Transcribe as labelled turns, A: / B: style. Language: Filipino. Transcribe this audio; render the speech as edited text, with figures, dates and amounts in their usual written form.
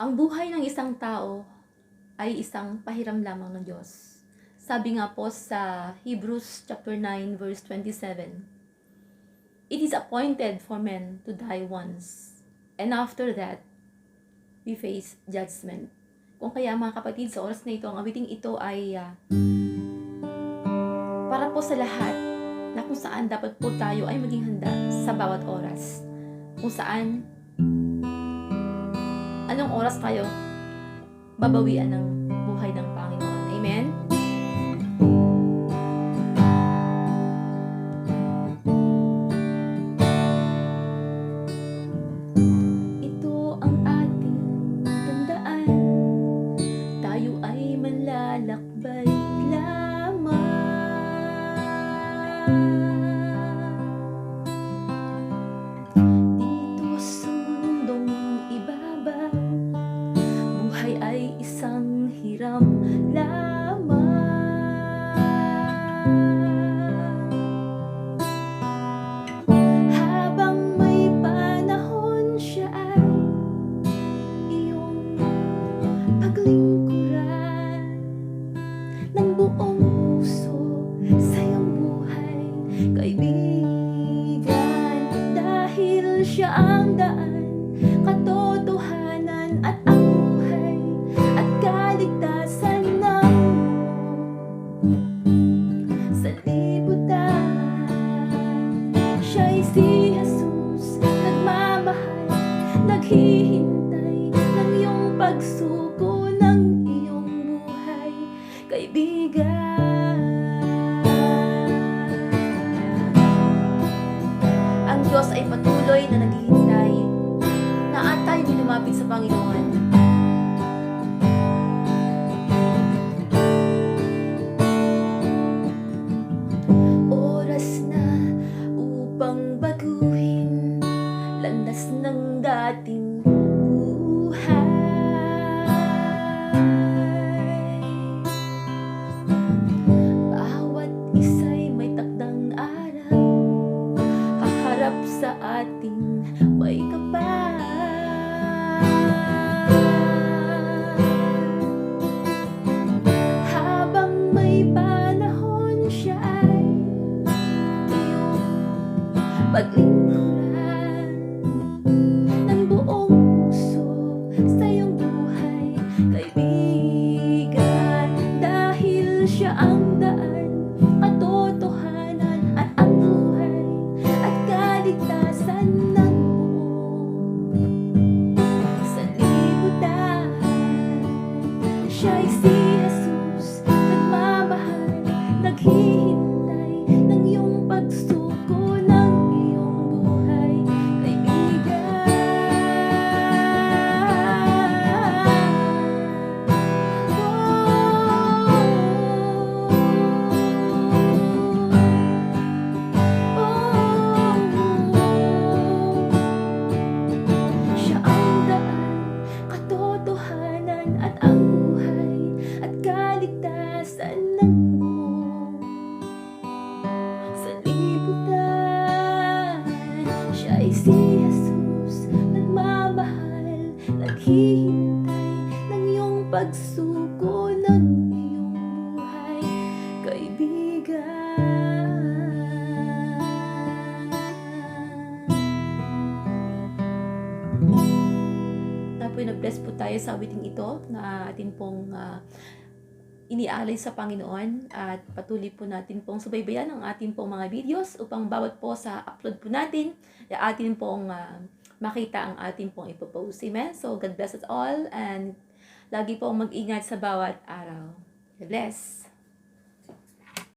A: Ang buhay ng isang tao ay isang pahiram lamang ng Diyos. Sabi nga po sa Hebrews chapter 9 verse 27, "It is appointed for men to die once, and after that, we face judgment." Kung kaya mga kapatid, sa oras na ito, ang awiting ito ay para po sa lahat na kung saan dapat po tayo ay maging handa sa bawat oras. Kung saan, anong oras tayo babawian ng buhay ng Panginoon. Amen? Ito ang ating tandaan, tayo ay manlalakbay lamang. Dito sa mundong ibabaw, buhay ay isang hiram lamang. Habang may panahon, siya ay iyong paglingkuran ng buong puso sa iyong buhay, kaibigan, dahil siya ang daan, katotohanan at ang buhay at kaligtasan ng sa libutan. Siya'y si Jesus, nagmamahal, naghihintay ng iyong pagsuko ng iyong buhay, kaibigan. Ang Diyos ay patuloy na naghihintay na at tayo lumapit sa Panginoon. Oras na upang baguhin landas ng dating buhay. Bawat isa'y may takdang araw, haharap sa ating may kapal. Habang may panahon, siya ay iyong paglingkuran ng buong puso sa iyong buhay, kaibigan, dahil siya ang daan, katotohanan at ang buhay at kaligtasan ng buong sa libutan. Siya'y si Jesus, nagmamahal, naghihintay ng iyong pagsuko ng iyong buhay, kaibigan. Siya ang daan, katotohanan at ang buhay at kaligtasan ng buong sa libutan. Siya'y si Jesus, nagmamahal, naghihintay ng iyong pagsuko ng iyong buhay, kaibigan. Napoy na-bless po tayo sa awiting ito na atin pong inialay sa Panginoon, at patuloy po natin pong subaybayan ang ating pong mga videos upang bawat po sa upload po natin ay atin pong makita ang ating pong ipopost. Amen? So, God bless us all, and lagi pong mag-ingat sa bawat araw. God bless!